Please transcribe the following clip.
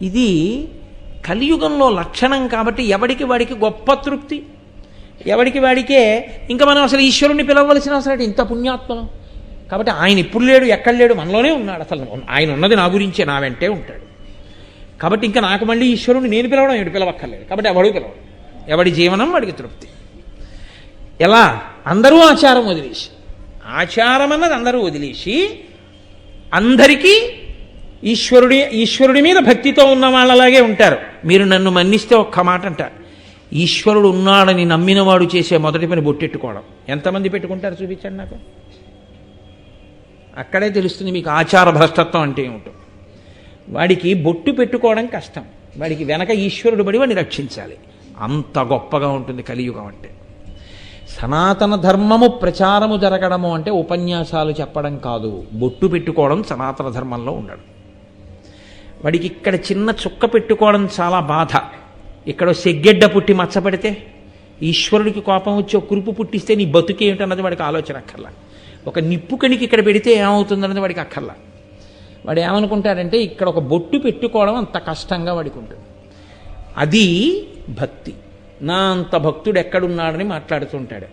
ఇది కలియుగంలో లక్షణం కాబట్టి ఎవడికి వాడికి గొప్ప తృప్తి, ఎవడికి వాడికే. ఇంకా మనం అసలు ఈశ్వరుణ్ణి పిలవలసిన అవసరం ఇంత పుణ్యాత్మలం కాబట్టి ఆయన ఇప్పుడు లేడు, ఎక్కడ లేడు, మనలోనే ఉన్నాడు. అసలు ఆయన ఉన్నది నా గురించే, నా వెంటే ఉంటాడు. కాబట్టి ఇంకా నాకు మళ్ళీ ఈశ్వరుని నేను పిలవడం ఏడు పిలవక్కర్లేదు. కాబట్టి ఎవడు పిలవడు, ఎవడి జీవనం వాడికి తృప్తి. ఎలా? అందరూ ఆచారం వదిలేసి, ఆచారం అన్నది అందరూ వదిలేసి అందరికీ ఈశ్వరుడి మీద భక్తితో ఉన్న వాళ్ళలాగే ఉంటారు. మీరు నన్ను మన్నిస్తే ఒక్క మాట అంటారు, ఈశ్వరుడు ఉన్నాడని నమ్మినవాడు చేసే మొదటి పని బొట్టెట్టుకోవడం. ఎంతమంది పెట్టుకుంటారు చూపించండి నాకు. అక్కడే తెలుస్తుంది మీకు ఆచార భ్రష్టత్వం అంటే ఏమిటో. వాడికి బొట్టు పెట్టుకోవడం కష్టం, వాడికి వెనక ఈశ్వరుడు పడి వాడిని రక్షించాలి. అంత గొప్పగా ఉంటుంది కలియుగం అంటే. సనాతన ధర్మము ప్రచారము జరగడము అంటే ఉపన్యాసాలు చెప్పడం కాదు, బొట్టు పెట్టుకోవడం సనాతన ధర్మంలో ఉండడం. వాడికి ఇక్కడ చిన్న చుక్క పెట్టుకోవడం చాలా బాధ. ఇక్కడ సెగ్గెడ్డ పుట్టి మచ్చపడితే, ఈశ్వరుడికి కోపం వచ్చి ఒక కురుపు పుట్టిస్తే నీ బతుకేమిటన్నది వాడికి ఆలోచన అక్కర్లా. ఒక నిప్పు కణికి ఇక్కడ పెడితే ఏమవుతుందన్నది వాడికి అక్కర్లా. వాడు ఏమనుకుంటాడంటే ఇక్కడ ఒక బొట్టు పెట్టుకోవడం అంత కష్టంగా వాడికి ఉంటుంది. అది భక్తి. నా అంత భక్తుడు ఎక్కడున్నాడని మాట్లాడుతుంటాడు.